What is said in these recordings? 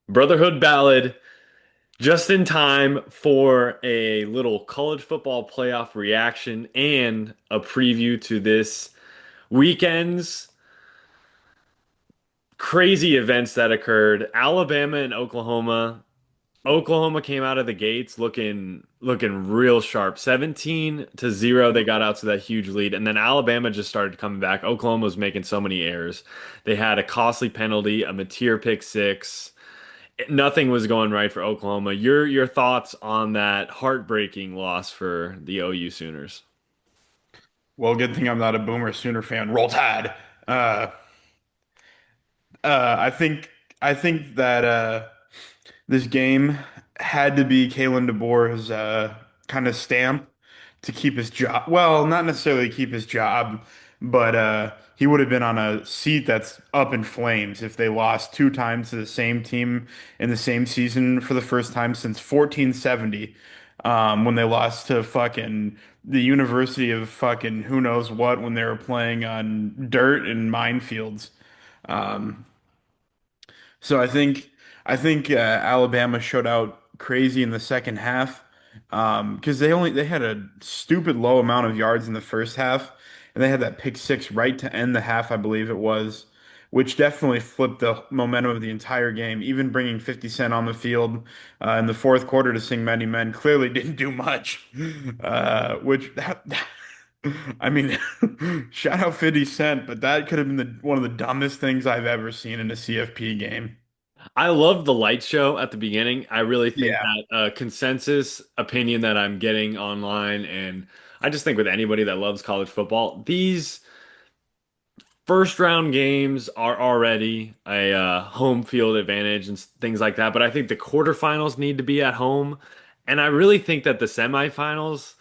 Brotherhood Ballad, just in time for a little college football playoff reaction and a preview to this weekend's crazy events that occurred. Alabama and Oklahoma. Oklahoma came out of the gates looking real sharp. 17-0, they got out to that huge lead, and then Alabama just started coming back. Oklahoma was making so many errors. They had a costly penalty, a Mateer pick six. Nothing was going right for Oklahoma. Your thoughts on that heartbreaking loss for the OU Sooners? Well, good thing I'm not a Boomer Sooner fan. Roll Tide. Uh, I think that this game had to be Kalen DeBoer's kind of stamp to keep his job. Well, not necessarily keep his job, but he would have been on a seat that's up in flames if they lost two times to the same team in the same season for the first time since 1470, when they lost to fucking the University of fucking who knows what when they were playing on dirt and minefields. Um, so I think Alabama showed out crazy in the second half, because they had a stupid low amount of yards in the first half, and they had that pick six right to end the half, I believe it was, which definitely flipped the momentum of the entire game. Even bringing 50 Cent on the field in the fourth quarter to sing "Many Men" clearly didn't do much. Which I mean, shout out 50 Cent, but that could have been one of the dumbest things I've ever seen in a CFP game. I love the light show at the beginning. I really think Yeah. that consensus opinion that I'm getting online, and I just think with anybody that loves college football, these first round games are already a home field advantage and things like that. But I think the quarterfinals need to be at home. And I really think that the semifinals,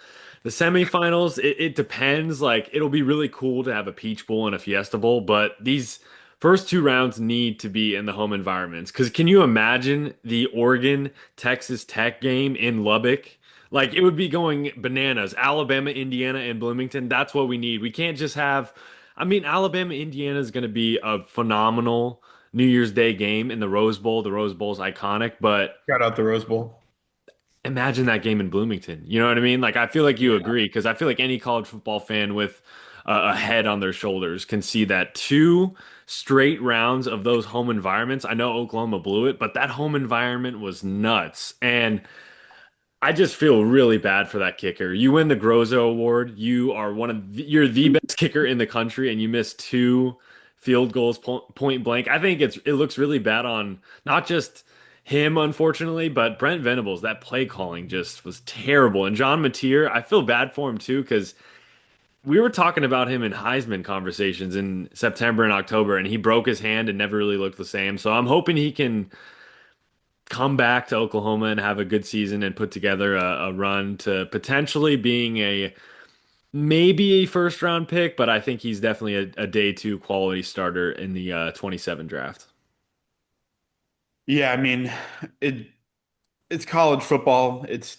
it depends. Like it'll be really cool to have a Peach Bowl and a Fiesta Bowl, but these first two rounds need to be in the home environments. Because can you imagine the Oregon Texas Tech game in Lubbock? Like it would be going bananas. Alabama, Indiana, and Bloomington. That's what we need. We can't just have. I mean, Alabama, Indiana is going to be a phenomenal New Year's Day game in the Rose Bowl. The Rose Bowl is iconic, but Shout out the Rose Bowl. imagine that game in Bloomington. You know what I mean? Like, I feel like you Yeah. agree because I feel like any college football fan with a head on their shoulders can see that two straight rounds of those home environments. I know Oklahoma blew it, but that home environment was nuts. And I just feel really bad for that kicker. You win the Grozo Award. You're the best kicker in the country, and you miss two field goals point blank. I think it looks really bad on not just him, unfortunately, but Brent Venables. That play calling just was terrible. And John Mateer, I feel bad for him too because we were talking about him in Heisman conversations in September and October, and he broke his hand and never really looked the same. So I'm hoping he can come back to Oklahoma and have a good season and put together a run to potentially being a maybe a first round pick, but I think he's definitely a day two quality starter in the 27 draft. Yeah, I mean, it it's college football. It's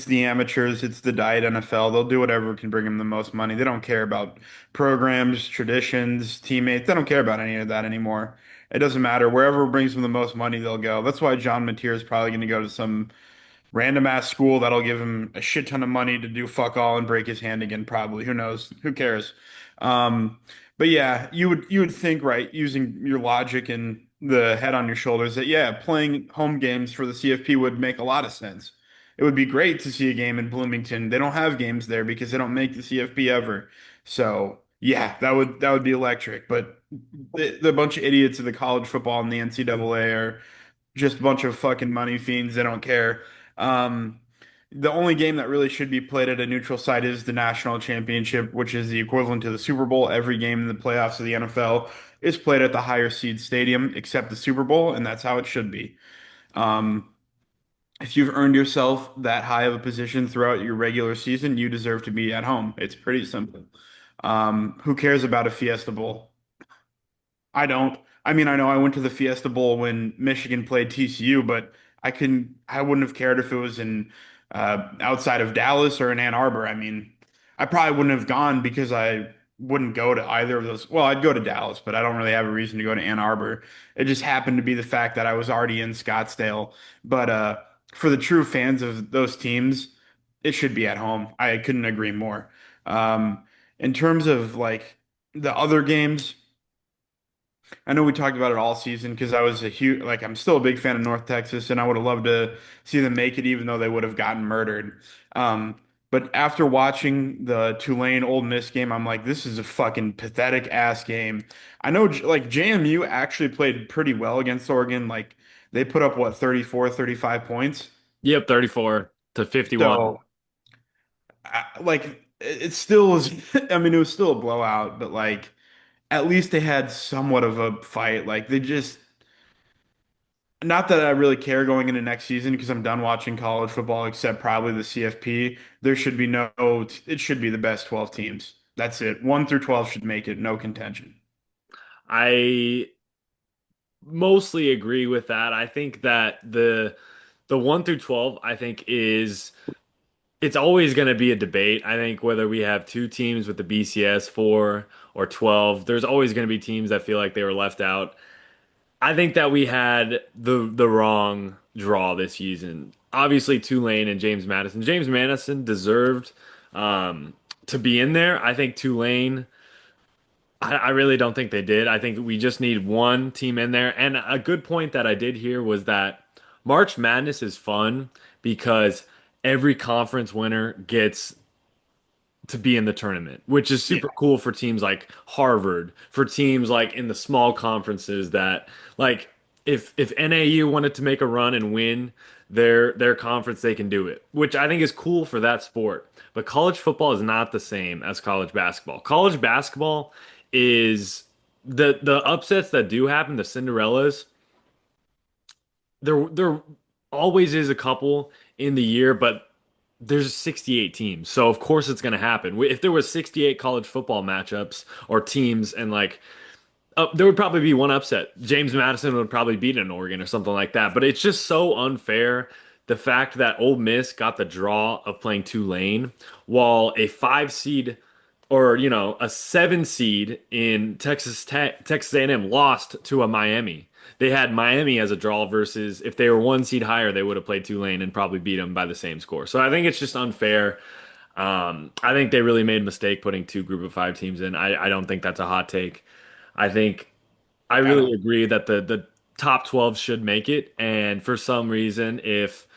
the amateurs. It's the diet NFL. They'll do whatever can bring them the most money. They don't care about programs, traditions, teammates. They don't care about any of that anymore. It doesn't matter. Wherever brings them the most money, they'll go. That's why John Mateer is probably going to go to some random ass school that'll give him a shit ton of money to do fuck all and break his hand again, probably. Who knows? Who cares? Um, but yeah, you would think, right, using your logic and the head on your shoulders, that yeah, playing home games for the CFP would make a lot of sense. It would be great to see a game in Bloomington. They don't have games there because they don't make the CFP ever. So yeah, that would be electric. But the bunch of idiots of the college football and the NCAA are just a bunch of fucking money fiends. They don't care. Um, the only game that really should be played at a neutral site is the national championship, which is the equivalent to the Super Bowl. Every game in the playoffs of the NFL is played at the higher seed stadium, except the Super Bowl, and that's how it should be. Um, if you've earned yourself that high of a position throughout your regular season, you deserve to be at home. It's pretty simple. Who cares about a Fiesta Bowl? I don't. I mean, I know I went to the Fiesta Bowl when Michigan played TCU, but I wouldn't have cared if it was in outside of Dallas or in Ann Arbor. I mean, I probably wouldn't have gone because I wouldn't go to either of those. Well, I'd go to Dallas, but I don't really have a reason to go to Ann Arbor. It just happened to be the fact that I was already in Scottsdale. But for the true fans of those teams, it should be at home. I couldn't agree more. Um, in terms of like the other games, I know we talked about it all season because I was a huge, like, I'm still a big fan of North Texas, and I would have loved to see them make it, even though they would have gotten murdered. Um, but after watching the Tulane Ole Miss game, I'm like, this is a fucking pathetic ass game. I know, like, JMU actually played pretty well against Oregon. Like, they put up what, 34, 35 points. Yep, 34 to 51. So, like, it still was, I mean, it was still a blowout, but like, at least they had somewhat of a fight. Like, they just, not that I really care going into next season because I'm done watching college football, except probably the CFP. There should be no, it should be the best 12 teams. That's it. 1 through 12 should make it, no contention. I mostly agree with that. I think that the 1 through 12 I think is it's always going to be a debate. I think whether we have two teams with the BCS 4 or 12, there's always going to be teams that feel like they were left out. I think that we had the wrong draw this season. Obviously, Tulane and James Madison. James Madison deserved to be in there. I think Tulane. I really don't think they did. I think we just need one team in there. And a good point that I did hear was that March Madness is fun because every conference winner gets to be in the tournament, which is Yeah. super cool for teams like Harvard, for teams like in the small conferences that like if NAU wanted to make a run and win their conference, they can do it, which I think is cool for that sport. But college football is not the same as college basketball. College basketball is the upsets that do happen, the Cinderellas, there always is a couple in the year, but there's 68 teams. So of course it's going to happen. If there was 68 college football matchups or teams and like there would probably be one upset. James Madison would probably beat an Oregon or something like that. But it's just so unfair. The fact that Ole Miss got the draw of playing Tulane, while a 5 seed or a 7 seed in Texas A&M lost to a Miami. They had Miami as a draw versus if they were 1 seed higher, they would have played Tulane and probably beat them by the same score. So I think it's just unfair. I think they really made a mistake putting two group of 5 teams in. I don't think that's a hot take. I think I I really don't. agree that the top 12 should make it. And for some reason, if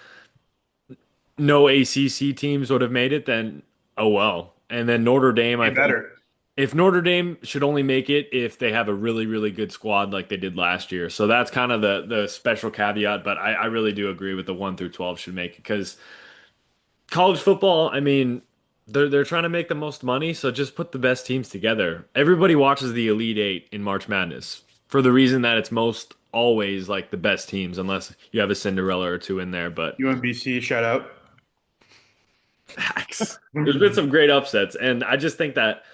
no ACC teams would have made it, then oh well. And then Notre Dame, I Way think better. if Notre Dame should only make it if they have a really, really good squad like they did last year. So that's kind of the special caveat. But I really do agree with the 1 through 12 should make it because college football, I mean, they're trying to make the most money, so just put the best teams together. Everybody watches the Elite Eight in March Madness for the reason that it's most always like the best teams, unless you have a Cinderella or two in there. But UMBC, shout out. facts. There's been some great upsets, and I just think that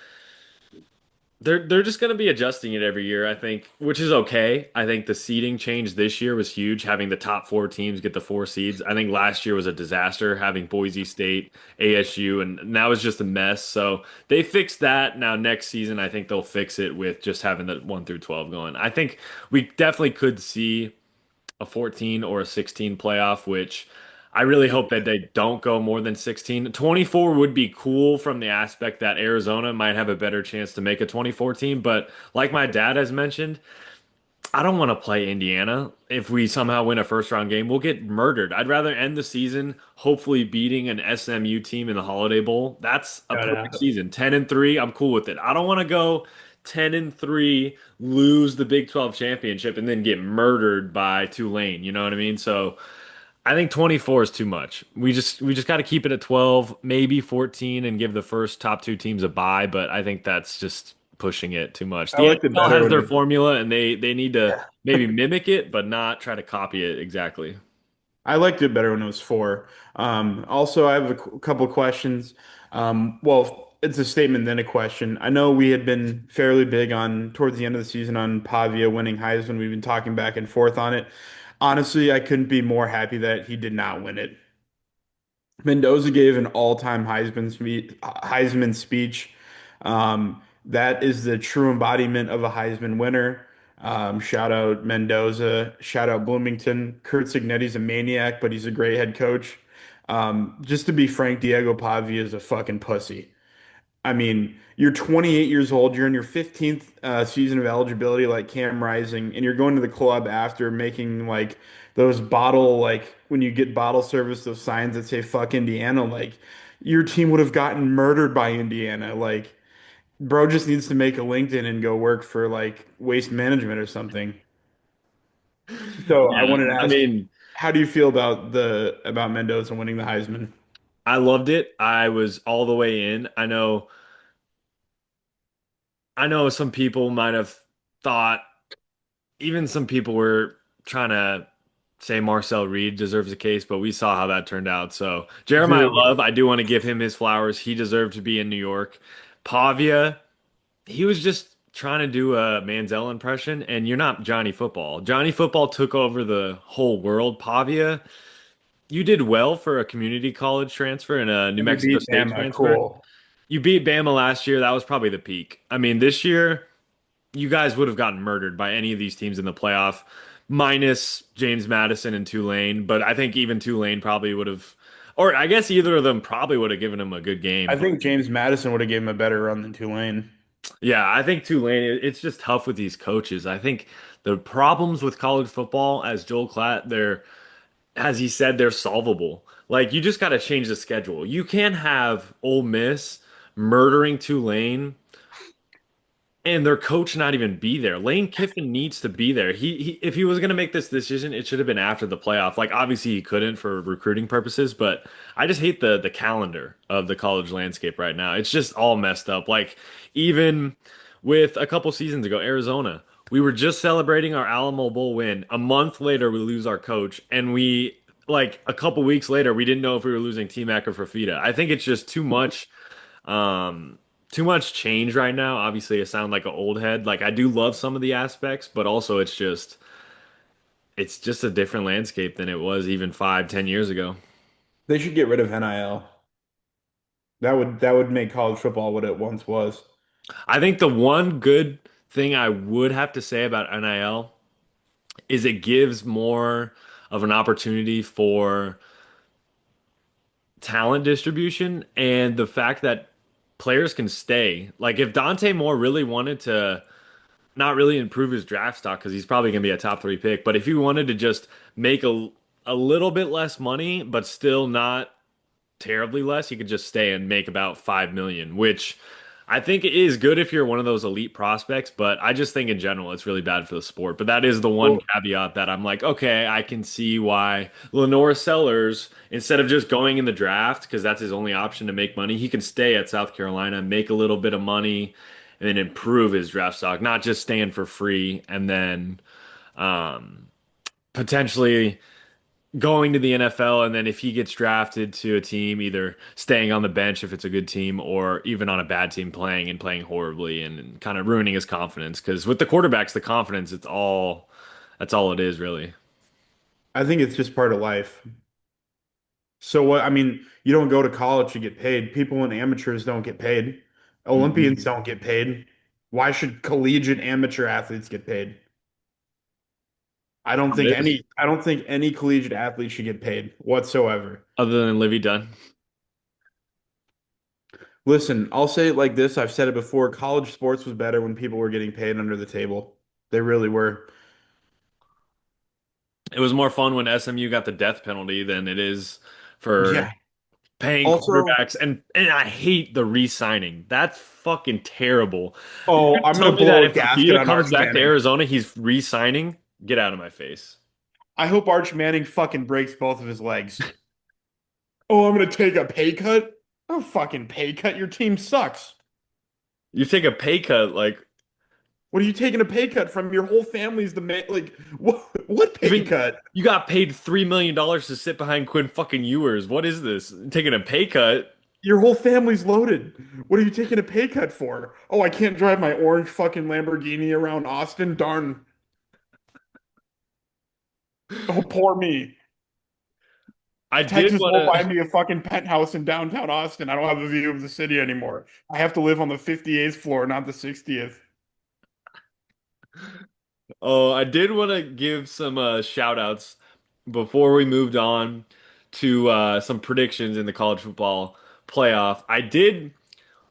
they're just going to be adjusting it every year, I think, which is okay. I think the seeding change this year was huge, having the top 4 teams get the 4 seeds. I think last year was a disaster, having Boise State, ASU, and now it's just a mess. So they fixed that. Now next season, I think they'll fix it with just having the 1 through 12 going. I think we definitely could see a 14 or a 16 playoff, which I really hope that they don't go more than 16. 24 would be cool from the aspect that Arizona might have a better chance to make a 24 team. But like my dad has mentioned, I don't want to play Indiana. If we somehow win a first round game, we'll get murdered. I'd rather end the season hopefully beating an SMU team in the Holiday Bowl. That's a Shout perfect out. season. 10-3, I'm cool with it. I don't want to go 10-3, lose the Big 12 championship, and then get murdered by Tulane. You know what I mean? So I think 24 is too much. We just got to keep it at 12, maybe 14, and give the first top 2 teams a bye. But I think that's just pushing it too much. I The liked it NFL better has when their it, formula, and they need to yeah. maybe mimic it, but not try to copy it exactly. I liked it better when it was 4. Also, I have a couple of questions. Well, it's a statement, then a question. I know we had been fairly big on towards the end of the season on Pavia winning Heisman. We've been talking back and forth on it. Honestly, I couldn't be more happy that he did not win it. Mendoza gave an all-time Heisman speech. That is the true embodiment of a Heisman winner. Shout out Mendoza, shout out Bloomington. Kurt Cignetti's a maniac, but he's a great head coach. Just to be frank, Diego Pavia is a fucking pussy. I mean, you're 28 years old, you're in your 15th season of eligibility like Cam Rising, and you're going to the club after making like those bottle, like when you get bottle service, those signs that say fuck Indiana, like your team would have gotten murdered by Indiana. Like, bro just needs to make a LinkedIn and go work for like waste management or something. So I Yeah, wanted to I ask you, mean, how do you feel about the about Mendoza winning the Heisman? I loved it. I was all the way in. I know some people might have thought, even some people were trying to say Marcel Reed deserves a case, but we saw how that turned out. So Jeremiah Dude, Love, I do want to give him his flowers. He deserved to be in New York. Pavia, he was just trying to do a Manziel impression, and you're not Johnny Football. Johnny Football took over the whole world. Pavia, you did well for a community college transfer and a New and you Mexico beat State Bama, transfer. cool. You beat Bama last year. That was probably the peak. I mean, this year, you guys would have gotten murdered by any of these teams in the playoff, minus James Madison and Tulane. But I think even Tulane probably would have, or I guess either of them probably would have given him a good I game. But think James Madison would have given him a better run than Tulane. yeah, I think Tulane, it's just tough with these coaches. I think the problems with college football, as Joel Klatt, as he said, they're solvable. Like, you just got to change the schedule. You can't have Ole Miss murdering Tulane and their coach not even be there. Lane Kiffin needs to be there. If he was going to make this decision, it should have been after the playoff. Like, obviously he couldn't for recruiting purposes, but I just hate the calendar of the college landscape right now. It's just all messed up. Like, even with a couple seasons ago, Arizona, we were just celebrating our Alamo Bowl win. A month later, we lose our coach, and we like a couple weeks later, we didn't know if we were losing T-Mac or Fafita. I think it's just um, too much change right now. Obviously, I sound like an old head. Like, I do love some of the aspects, but also it's just a different landscape than it was even 5, 10 years ago. They should get rid of NIL. That would make college football what it once was. I think the one good thing I would have to say about NIL is it gives more of an opportunity for talent distribution and the fact that players can stay. Like, if Dante Moore really wanted to not really improve his draft stock because he's probably going to be a top three pick. But if he wanted to just make a little bit less money, but still not terribly less, he could just stay and make about 5 million, which I think is good if you're one of those elite prospects. But I just think in general it's really bad for the sport. But that is the one Well, caveat that I'm like, okay, I can see why Lenore Sellers, instead of just going in the draft because that's his only option to make money, he can stay at South Carolina, make a little bit of money, and then improve his draft stock, not just staying for free and then um, potentially going to the NFL. And then if he gets drafted to a team, either staying on the bench if it's a good team, or even on a bad team playing and playing horribly and kind of ruining his confidence. Because with the quarterbacks, the confidence, that's all it is, really. I think it's just part of life. So what, I mean, you don't go to college to get paid. People and amateurs don't get paid. Olympians don't get paid. Why should collegiate amateur athletes get paid? I don't think any collegiate athlete should get paid whatsoever. Other than Livy Dunn. Listen, I'll say it like this. I've said it before. College sports was better when people were getting paid under the table. They really were. It was more fun when SMU got the death penalty than it is for Yeah. paying Also, quarterbacks, and I hate the re-signing. That's fucking terrible. If oh, you I'm tell gonna me that blow a if gasket Fafita on comes Arch back to Manning. Arizona, he's re-signing, get out of my face. I hope Arch Manning fucking breaks both of his legs. Oh, I'm gonna take a pay cut? Oh, fucking pay cut. Your team sucks. You take a pay cut, like What are you taking a pay cut from? Your whole family's the man. Like, what pay even cut? you got paid $3 million to sit behind Quinn fucking Ewers. What is this? Taking a pay cut? Your whole family's loaded. What are you taking a pay cut for? Oh, I can't drive my orange fucking Lamborghini around Austin. Darn. Oh, poor me. I did Texas want won't buy to. me a fucking penthouse in downtown Austin. I don't have a view of the city anymore. I have to live on the 58th floor, not the 60th. Oh, I did want to give some shout outs before we moved on to some predictions in the college football playoff. I did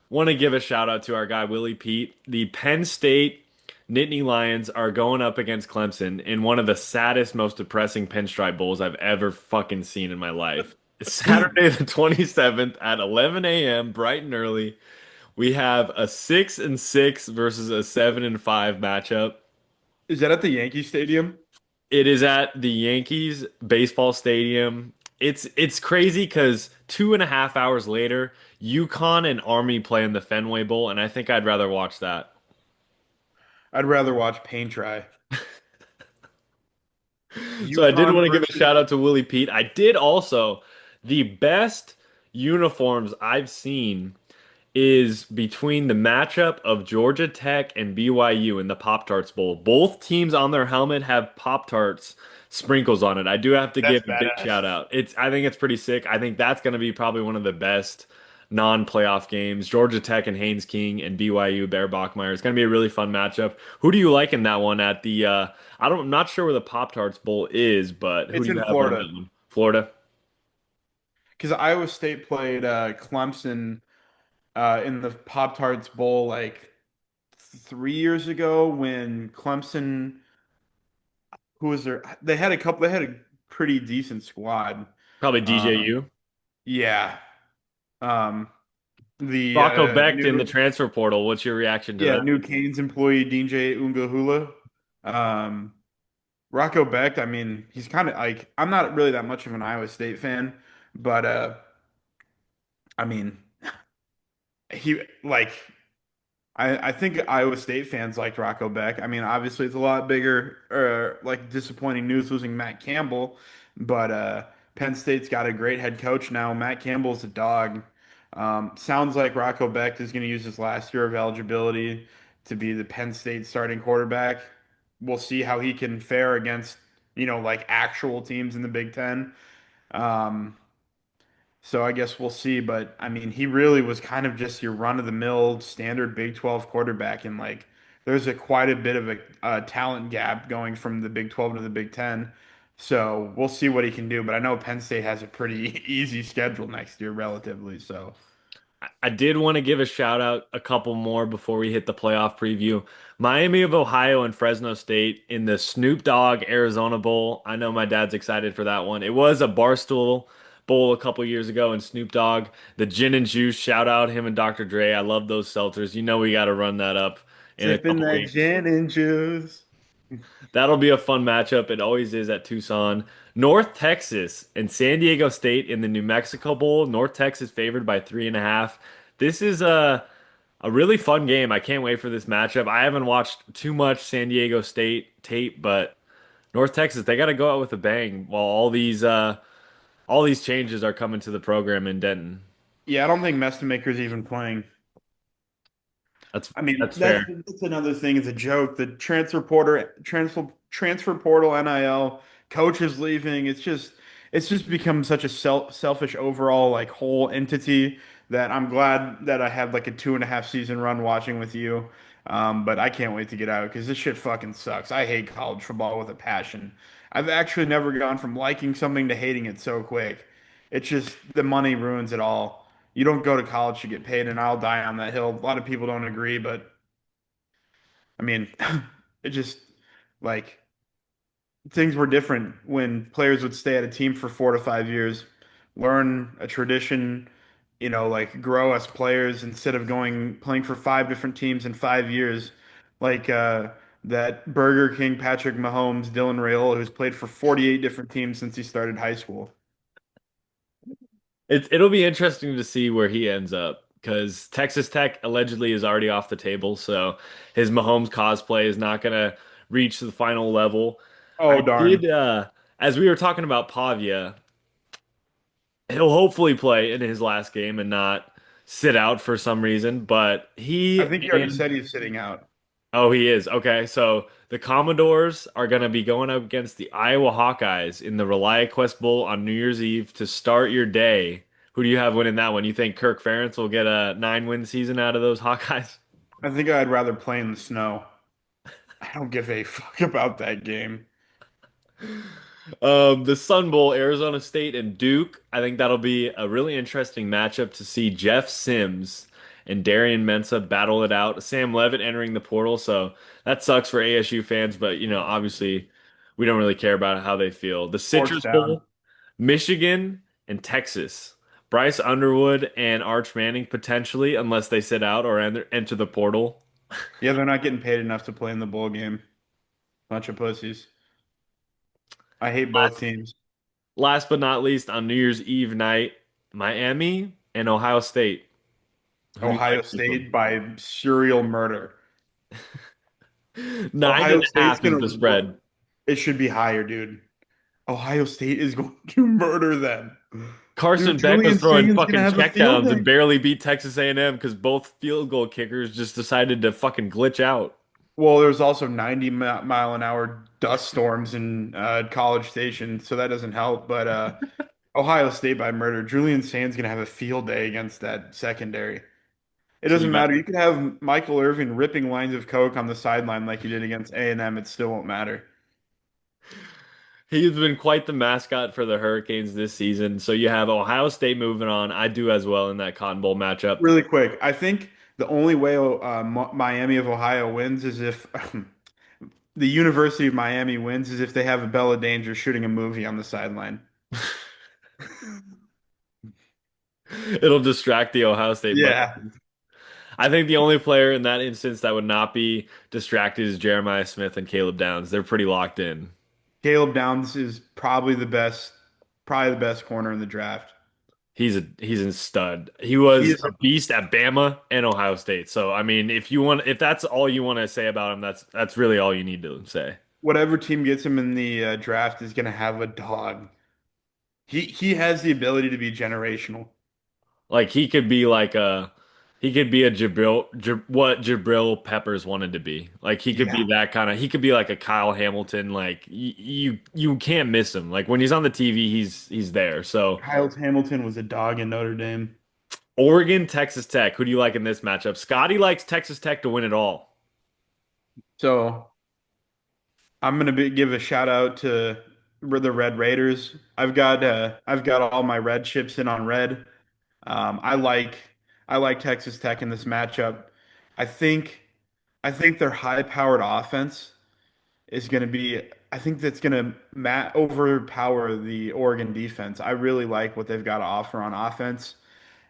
want to give a shout out to our guy Willie Pete. The Penn State Nittany Lions are going up against Clemson in one of the saddest, most depressing pinstripe bowls I've ever fucking seen in my life. It's Saturday the 27th at 11 a.m., bright and early. We have a 6-6 versus a 7-5 matchup. Is that at the Yankee Stadium? It is at the Yankees baseball stadium. It's crazy because 2.5 hours later, UConn and Army play in the Fenway Bowl, and I think I'd rather watch that. I'd rather watch paint dry. So I did UConn want to give a versus shout out to Willie Pete. I did also the best uniforms I've seen is between the matchup of Georgia Tech and BYU in the Pop-Tarts Bowl. Both teams on their helmet have Pop-Tarts sprinkles on it. I do have to that's give a big badass. shout out. I think it's pretty sick. I think that's going to be probably one of the best non-playoff games. Georgia Tech and Haynes King and BYU Bear Bachmeier. It's going to be a really fun matchup. Who do you like in that one at the I'm not sure where the Pop-Tarts Bowl is, but who It's do you in have winning Florida that one? Florida? because Iowa State played Clemson in the Pop Tarts Bowl like 3 years ago when Clemson, who was there? They had a couple. They had a pretty decent squad. Probably Um, DJU. yeah. Um, the Rocco Becht in the new transfer portal. What's your reaction to yeah that? new Canes employee DJ Ungahula. Um, Rocco Becht. I mean, he's kind of like I'm not really that much of an Iowa State fan, but I mean, he like I think Iowa State fans liked Rocco Beck. I mean, obviously it's a lot bigger, like disappointing news losing Matt Campbell, but Penn State's got a great head coach now. Matt Campbell's a dog. Sounds like Rocco Beck is going to use his last year of eligibility to be the Penn State starting quarterback. We'll see how he can fare against, like actual teams in the Big Ten. Um, so I guess we'll see. But I mean, he really was kind of just your run-of-the-mill standard Big 12 quarterback. And like, there's quite a bit of a talent gap going from the Big 12 to the Big 10. So we'll see what he can do. But I know Penn State has a pretty easy schedule next year, relatively. So I did want to give a shout out a couple more before we hit the playoff preview. Miami of Ohio and Fresno State in the Snoop Dogg Arizona Bowl. I know my dad's excited for that one. It was a Barstool Bowl a couple years ago, and Snoop Dogg, the gin and juice, shout out him and Dr. Dre. I love those seltzers. You know we got to run that up in a sipping couple that weeks. gin and juice. That'll be a fun matchup. It always is at Tucson. North Texas and San Diego State in the New Mexico Bowl. North Texas favored by 3.5. This is a really fun game. I can't wait for this matchup. I haven't watched too much San Diego State tape, but North Texas, they got to go out with a bang while all these changes are coming to the program in Denton. Yeah, I don't think Maker's even playing. That's I mean, that's that's fair. that's another thing. It's a joke. The transfer portal, NIL, coaches leaving. It's just become such a selfish overall like whole entity that I'm glad that I had like a 2.5 season run watching with you. But I can't wait to get out because this shit fucking sucks. I hate college football with a passion. I've actually never gone from liking something to hating it so quick. It's just the money ruins it all. You don't go to college to get paid, and I'll die on that hill. A lot of people don't agree, but I mean, it just like things were different when players would stay at a team for 4 to 5 years, learn a tradition, like grow as players instead of going playing for 5 different teams in 5 years, like that Burger King Patrick Mahomes, Dylan Raiola, who's played for 48 different teams since he started high school. It'll be interesting to see where he ends up because Texas Tech allegedly is already off the table, so his Mahomes cosplay is not gonna reach the final level. Oh I darn. did as we were talking about Pavia, he'll hopefully play in his last game and not sit out for some reason, but I he think he already and said he's sitting out. Oh, he is. Okay, so the Commodores are going to be going up against the Iowa Hawkeyes in the ReliaQuest Bowl on New Year's Eve to start your day. Who do you have winning that one? You think Kirk Ferentz will get a 9-win season out of those Hawkeyes? I think I'd rather play in the snow. I don't give a fuck about that game. The Sun Bowl, Arizona State and Duke. I think that'll be a really interesting matchup to see Jeff Sims and Darian Mensah battle it out. Sam Levitt entering the portal, so that sucks for ASU fans, but obviously we don't really care about how they feel. The Sports Citrus down. Bowl, Michigan and Texas. Bryce Underwood and Arch Manning potentially, unless they sit out or enter the portal. Yeah, they're not getting paid enough to play in the bowl game. Bunch of pussies. I hate both teams. Last but not least, on New Year's Eve night, Miami and Ohio State. Who do you like Ohio in this one? State by serial murder. Nine and Ohio a State's half is gonna the look. spread. It should be higher, dude. Ohio State is going to murder them. Dude, Carson Beck was Julian throwing Sain's gonna fucking have a field checkdowns and day. barely beat Texas A&M because both field goal kickers just decided to fucking glitch out. Well, there's also 90 mile an hour dust storms in College Station, so that doesn't help. But Ohio State by murder. Julian Saint's gonna have a field day against that secondary. It So you doesn't got matter. You could have Michael Irvin ripping lines of coke on the sideline like he did against A&M. It still won't matter. he's been quite the mascot for the Hurricanes this season. So you have Ohio State moving on. I do as well in that Cotton Bowl matchup. Really quick, I think the only way Miami of Ohio wins is if the University of Miami wins is if they have a Bella Danger shooting a movie on the sideline. It'll distract the Ohio State Buckeyes. Yeah. I think the only player in that instance that would not be distracted is Jeremiah Smith and Caleb Downs. They're pretty locked in. Caleb Downs is probably the best corner in the draft. He's a stud. He He was is a beast at Bama and Ohio State. So I mean, if that's all you want to say about him, that's really all you need to say. whatever team gets him in the draft is going to have a dog. He has the ability to be generational. Like he could be a what Jabril Peppers wanted to be. Like he could be Yeah. that kind of he could be like a Kyle Hamilton. Like you can't miss him. Like when he's on the TV, he's there. So Kyle Hamilton was a dog in Notre Dame. Oregon, Texas Tech. Who do you like in this matchup? Scotty likes Texas Tech to win it all. So I'm gonna give a shout out to the Red Raiders. I've got all my red chips in on red. Um, I like I like Texas Tech in this matchup. I think I think their high-powered offense is going to be. I think that's going to overpower the Oregon defense. I really like what they've got to offer on offense.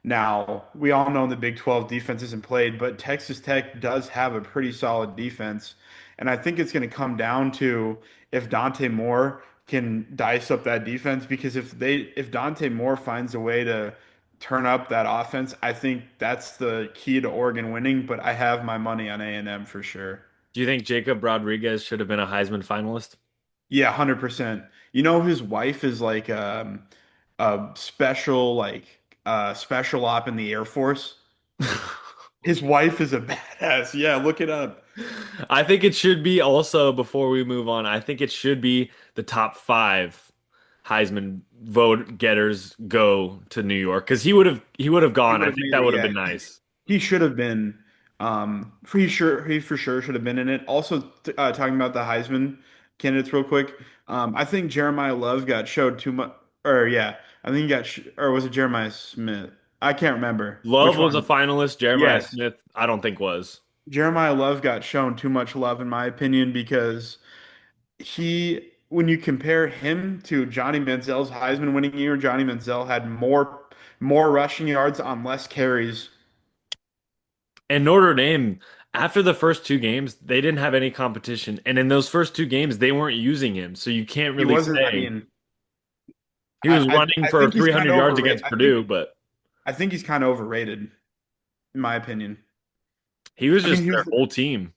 Now, we all know the Big 12 defense isn't played, but Texas Tech does have a pretty solid defense. And I think it's going to come down to if Dante Moore can dice up that defense because if Dante Moore finds a way to turn up that offense, I think that's the key to Oregon winning, but I have my money on A&M for sure. Do you think Jacob Rodriguez should have been a Heisman finalist? Yeah, 100%. You know his wife is like a special op in the Air Force. His wife is a badass. Yeah, look it up. I think it should be also, before we move on, I think it should be the top five Heisman vote getters go to New York because he would have He gone. would I have think made that it. would have Yeah, been nice. he should have been. He for sure should have been in it. Also, talking about the Heisman candidates real quick. I think Jeremiah Love got showed too much. Or yeah, I think he got or was it Jeremiah Smith? I can't remember Love which was a one. finalist. Jeremiah Yes, Smith, I don't think was. Jeremiah Love got shown too much love in my opinion because when you compare him to Johnny Manziel's Heisman winning year, Johnny Manziel had more rushing yards on less carries. And Notre Dame, after the first two games, they didn't have any competition. And in those first two games, they weren't using him. So you can't He really wasn't, I say mean, he was running I for think he's kind 300 of yards overrated. against Purdue, but I think he's kind of overrated, in my opinion. he was I mean, just their whole team.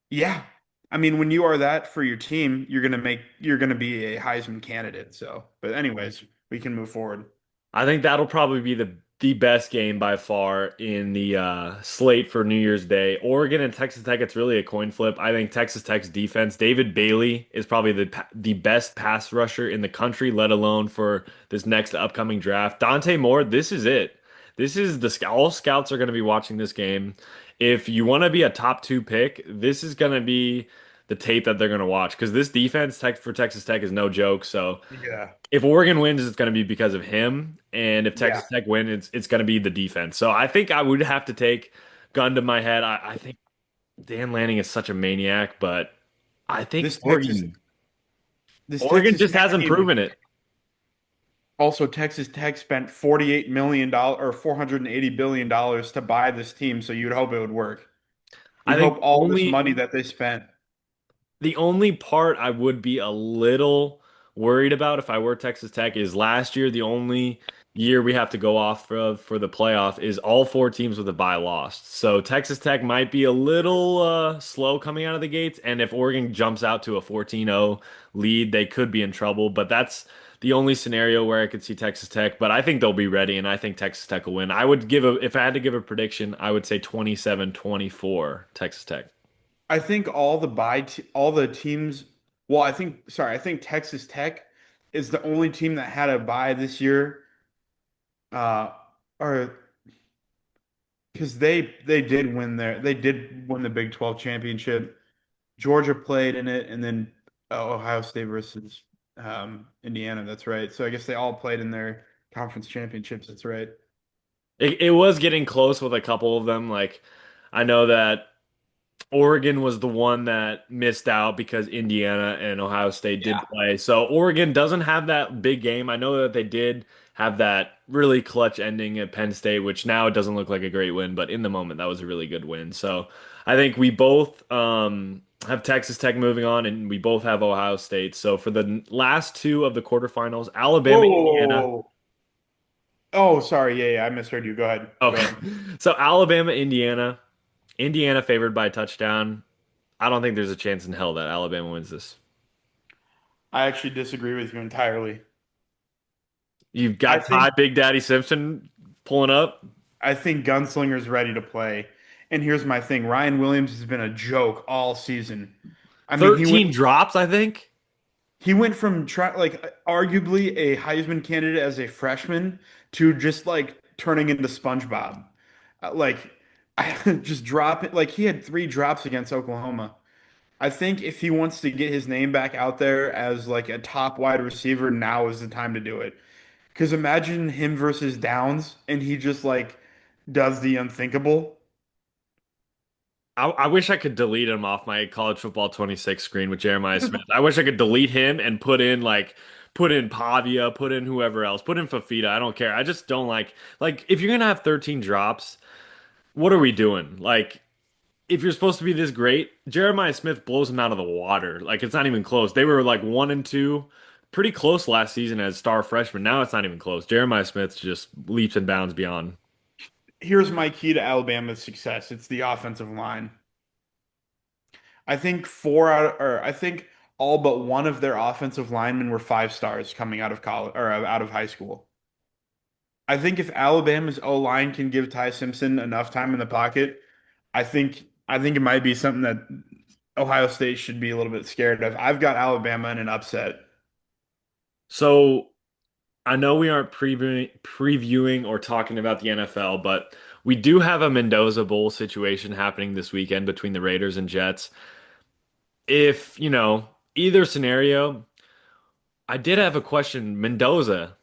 yeah. I mean, when you are that for your team, you're gonna be a Heisman candidate. So, but anyways, we can move forward. I think that'll probably be the the best game by far in the slate for New Year's Day. Oregon and Texas Tech, it's really a coin flip. I think Texas Tech's defense, David Bailey is probably the best pass rusher in the country, let alone for this next upcoming draft. Dante Moore, this is it. This is all scouts are going to be watching this game. If you want to be a top two pick, this is going to be the tape that they're going to watch because this defense tech for Texas Tech is no joke. So Yeah. if Oregon wins, it's going to be because of him, and if Yeah. Texas Tech wins, it's going to be the defense. So I think I would have to take gun to my head. I think Dan Lanning is such a maniac, but I think This Texas Oregon this Oregon Texas just Tech hasn't team. proven it. Also, Texas Tech spent $48 million or $480 billion to buy this team, so you'd hope it would work. I You'd think hope all this money that they spent. the only part I would be a little worried about if I were Texas Tech is last year, the only year we have to go off of for the playoff is all four teams with a bye lost. So Texas Tech might be a little slow coming out of the gates, and if Oregon jumps out to a 14-0 lead, they could be in trouble. But that's the only scenario where I could see Texas Tech, but I think they'll be ready, and I think Texas Tech will win. I would give if I had to give a prediction, I would say 27-24 Texas Tech. I think all the teams. Well, I think Texas Tech is the only team that had a bye this year. Uh, or because they did win the Big 12 championship. Georgia played in it, and then Ohio State versus Indiana. That's right. So I guess they all played in their conference championships. That's right. It was getting close with a couple of them. Like, I know that Oregon was the one that missed out because Indiana and Ohio State did Yeah. play. So Oregon doesn't have that big game. I know that they did have that really clutch ending at Penn State, which now it doesn't look like a great win, but in the moment that was a really good win. So I think we both have Texas Tech moving on, and we both have Ohio State. So for the last two of the quarterfinals, Whoa, Alabama, whoa, whoa, whoa, Indiana. whoa. Oh, sorry. Yeah, yeah, I misheard you. Go ahead. Go Okay. ahead. So Alabama, Indiana. Indiana favored by a touchdown. I don't think there's a chance in hell that Alabama wins this. I actually disagree with you entirely. You've I got think Ty Big Daddy Simpson pulling up. I think Gunslinger's ready to play. And here's my thing. Ryan Williams has been a joke all season. I mean, 13 drops, I think. he went from arguably a Heisman candidate as a freshman to just like turning into SpongeBob. Like just drop it. Like he had three drops against Oklahoma. I think if he wants to get his name back out there as like a top wide receiver, now is the time to do it. Because imagine him versus Downs and he just like does the unthinkable. I wish I could delete him off my college football 26 screen with Jeremiah Smith. I wish I could delete him and put in Pavia, put in whoever else, put in Fafita. I don't care. I just don't like if you're gonna have 13 drops, what are we doing? Like if you're supposed to be this great, Jeremiah Smith blows him out of the water. Like it's not even close. They were like 1-2, pretty close last season as star freshman. Now it's not even close. Jeremiah Smith just leaps and bounds beyond. Here's my key to Alabama's success. It's the offensive line. I think all but one of their offensive linemen were five stars coming out of college or out of high school. I think if Alabama's O line can give Ty Simpson enough time in the pocket, I think it might be something that Ohio State should be a little bit scared of. I've got Alabama in an upset. So I know we aren't previewing or talking about the NFL, but we do have a Mendoza Bowl situation happening this weekend between the Raiders and Jets. If, either scenario, I did have a question. Mendoza,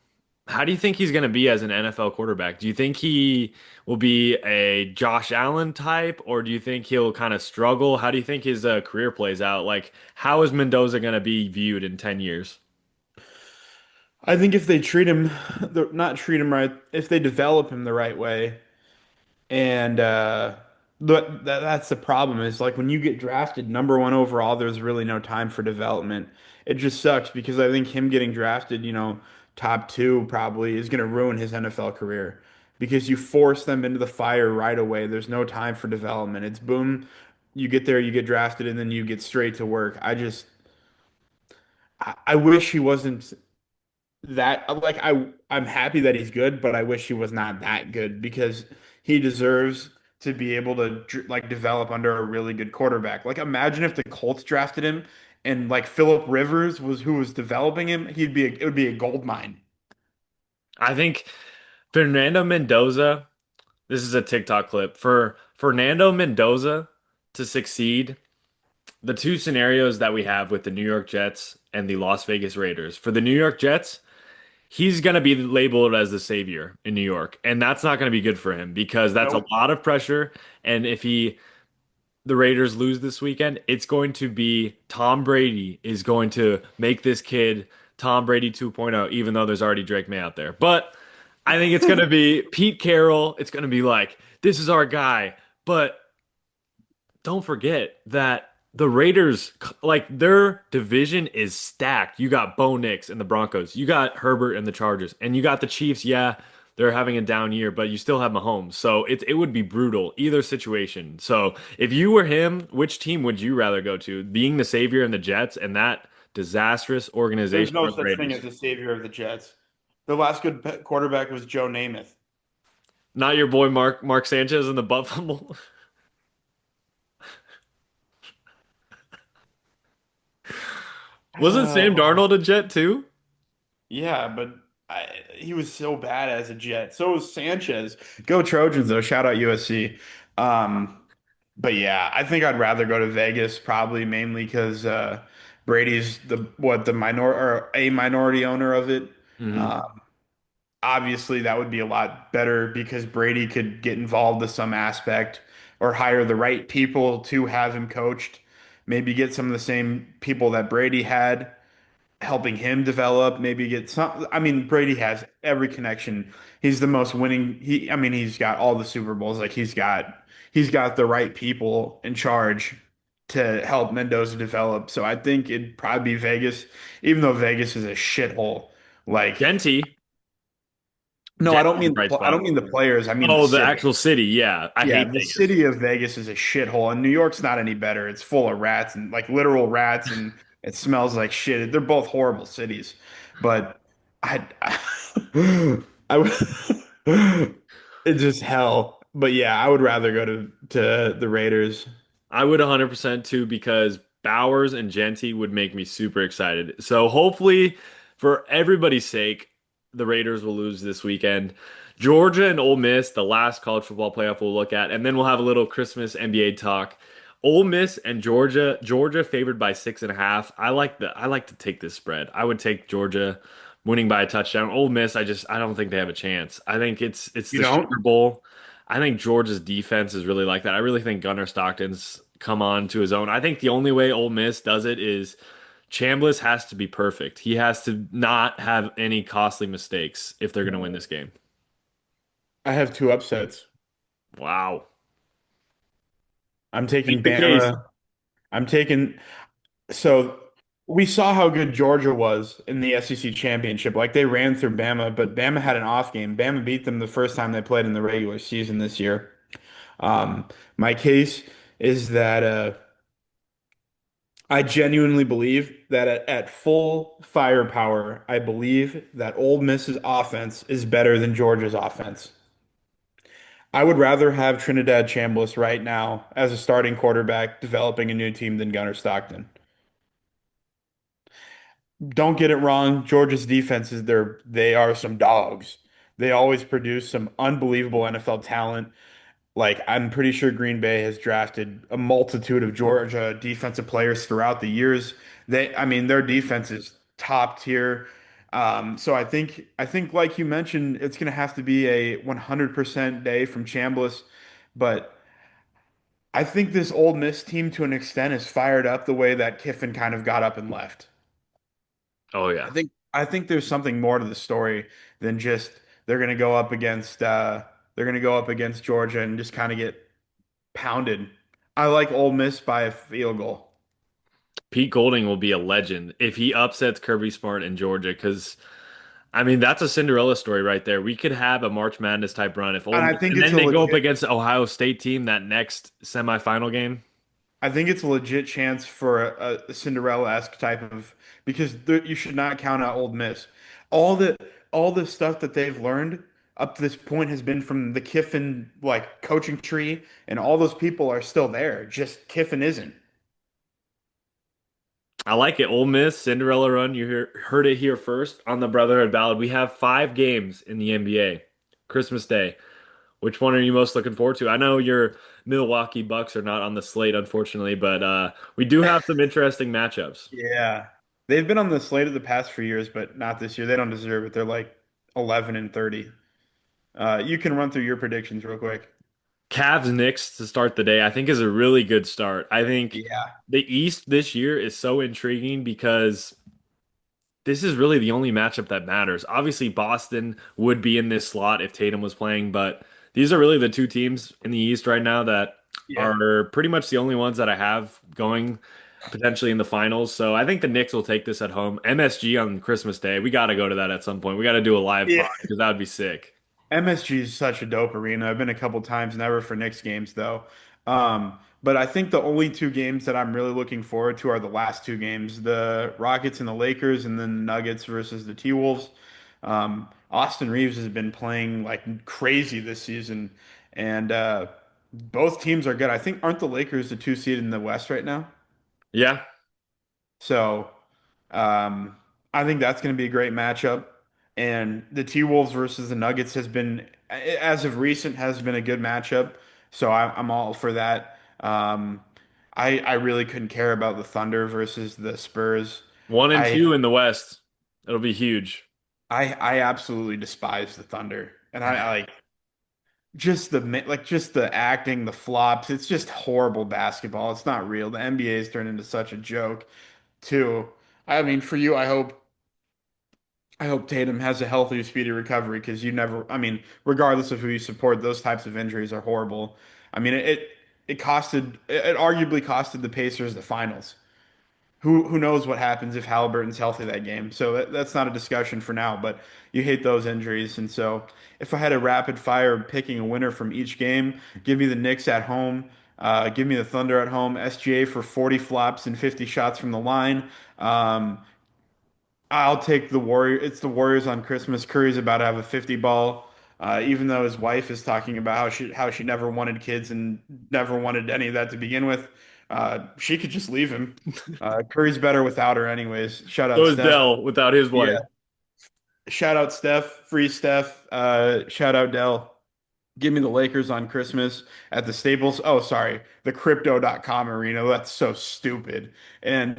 how do you think he's going to be as an NFL quarterback? Do you think he will be a Josh Allen type, or do you think he'll kind of struggle? How do you think his career plays out? Like, how is Mendoza going to be viewed in 10 years? I think if they treat him, not treat him right, if they develop him the right way, and that's the problem is like when you get drafted number one overall, there's really no time for development. It just sucks because I think him getting drafted, top two probably is going to ruin his NFL career because you force them into the fire right away. There's no time for development. It's boom, you get there, you get drafted, and then you get straight to work. I wish he wasn't. that like I'm happy that he's good, but I wish he was not that good because he deserves to be able to like develop under a really good quarterback. Like imagine if the Colts drafted him and like Philip Rivers was who was developing him, it would be a gold mine. I think Fernando Mendoza, this is a TikTok clip. For Fernando Mendoza to succeed, the two scenarios that we have with the New York Jets and the Las Vegas Raiders. For the New York Jets, he's going to be labeled as the savior in New York, and that's not going to be good for him because that's a Nope. lot of pressure. And if the Raiders lose this weekend, it's going to be Tom Brady is going to make this kid Tom Brady 2.0, even though there's already Drake May out there. But I think it's going to be Pete Carroll. It's going to be like, this is our guy. But don't forget that the Raiders, like their division is stacked. You got Bo Nix and the Broncos. You got Herbert and the Chargers. And you got the Chiefs. Yeah, they're having a down year, but you still have Mahomes. So it would be brutal, either situation. So if you were him, which team would you rather go to? Being the savior in the Jets and that disastrous There's organization no or the such thing as Raiders? the savior of the Jets. The last good quarterback was Joe Namath. Not your boy Mark Sanchez and the Buffalo. Wasn't Sam Uh, Darnold a Jet too? yeah, but he was so bad as a Jet. So was Sanchez. Go Trojans though. Shout out USC. Um, but yeah, I think I'd rather go to Vegas probably mainly because Brady's the minor or a minority owner of it. Hmm. Uh, Obviously, that would be a lot better because Brady could get involved with some aspect or hire the right people to have him coached. Maybe get some of the same people that Brady had helping him develop, maybe get some. I mean, Brady has every connection. He's the most winning. I mean, he's got all the Super Bowls. Like he's got the right people in charge to help Mendoza develop. So I think it'd probably be Vegas, even though Vegas is a shithole. Like, Genty. no, Genty's a bright I don't spot. mean the players. I mean the Oh, the city. actual city. Yeah, I Yeah, hate the Vegas. city of Vegas is a shithole, and New York's not any better. It's full of rats and like literal rats, and it smells like shit. They're both horrible cities, but I would, it's just hell. But yeah, I would rather go to the Raiders. I would 100% too because Bowers and Genty would make me super excited. So hopefully, for everybody's sake, the Raiders will lose this weekend. Georgia and Ole Miss, the last college football playoff we'll look at, and then we'll have a little Christmas NBA talk. Ole Miss and Georgia, Georgia favored by 6.5. I like to take this spread. I would take Georgia winning by a touchdown. Ole Miss, I don't think they have a chance. I think it's You the Sugar don't? Bowl. I think Georgia's defense is really like that. I really think Gunnar Stockton's come on to his own. I think the only way Ole Miss does it is Chambliss has to be perfect. He has to not have any costly mistakes if they're going to win this game. I have two upsets. Wow. I'm taking Make the case. Bama. I'm taking So we saw how good Georgia was in the SEC championship. Like they ran through Bama, but Bama had an off game. Bama beat them the first time they played in the regular season this year. My case is that I genuinely believe that at full firepower, I believe that Ole Miss's offense is better than Georgia's offense. I would rather have Trinidad Chambliss right now as a starting quarterback developing a new team than Gunnar Stockton. Don't get it wrong. Georgia's defenses, they are some dogs. They always produce some unbelievable NFL talent. Like I'm pretty sure Green Bay has drafted a multitude of Georgia defensive players throughout the years. I mean, their defense is top tier. So I think like you mentioned, it's going to have to be a 100% day from Chambliss. But I think this Ole Miss team, to an extent, is fired up the way that Kiffin kind of got up and left. Oh I yeah. think I think there's something more to the story than just they're gonna go up against Georgia and just kind of get pounded. I like Ole Miss by a field goal. Pete Golding will be a legend if he upsets Kirby Smart in Georgia because I mean that's a Cinderella story right there. We could have a March Madness type run if Ole And Miss, and then they go up against the Ohio State team that next semifinal game. I think it's a legit chance for a Cinderella-esque type of because you should not count out Ole Miss. all the all the stuff that they've learned up to this point has been from the Kiffin like coaching tree, and all those people are still there. Just Kiffin isn't. I like it. Ole Miss Cinderella run. Heard it here first on the Brotherhood Ballad. We have 5 games in the NBA. Christmas Day. Which one are you most looking forward to? I know your Milwaukee Bucks are not on the slate, unfortunately, but we do have some interesting matchups. Yeah. They've been on the slate of the past few years, but not this year. They don't deserve it. They're like 11 and 30. You can run through your predictions real quick. Cavs Knicks to start the day, I think is a really good start. I think Yeah. the East this year is so intriguing because this is really the only matchup that matters. Obviously, Boston would be in this slot if Tatum was playing, but these are really the two teams in the East right now that Yeah. are pretty much the only ones that I have going potentially in the finals. So I think the Knicks will take this at home. MSG on Christmas Day. We got to go to that at some point. We got to do a live Yeah. pod because that would be sick. MSG is such a dope arena. I've been a couple times, never for Knicks games though. But I think the only two games that I'm really looking forward to are the last two games, the Rockets and the Lakers, and then the Nuggets versus the T-Wolves. Austin Reeves has been playing like crazy this season, and both teams are good. I think aren't the Lakers the two seed in the West right now? Yeah. So um, I think that's going to be a great matchup. And the T-Wolves versus the Nuggets has been, as of recent, has been a good matchup. So I'm all for that. I really couldn't care about the Thunder versus the Spurs. One and I two in the West. It'll be huge. I absolutely despise the Thunder, and I like just the acting, the flops. It's just horrible basketball. It's not real. The NBA has turned into such a joke too. I mean, for you, I hope Tatum has a healthy, speedy recovery because you never, I mean, regardless of who you support, those types of injuries are horrible. I mean, it arguably costed the Pacers the finals. Who knows what happens if Halliburton's healthy that game? So that's not a discussion for now, but you hate those injuries. And so if I had a rapid fire picking a winner from each game, give me the Knicks at home, give me the Thunder at home, SGA for 40 flops and 50 shots from the line. Um, I'll take the Warrior. It's the Warriors on Christmas. Curry's about to have a 50 ball. Even though his wife is talking about how she never wanted kids and never wanted any of that to begin with, she could just leave him. Curry's better without her, anyways. Shout So out is Steph. Dell without his Yeah. wife. Shout out Steph. Free Steph. Shout out Dell. Give me the Lakers on Christmas at the Staples. Oh, sorry, the Crypto.com arena. That's so stupid. And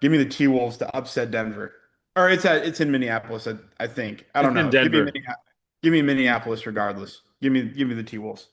give me the T-Wolves to upset Denver. Or it's in Minneapolis, I think. I don't It's in know. Denver. Give me Minneapolis regardless. Give me the T-Wolves.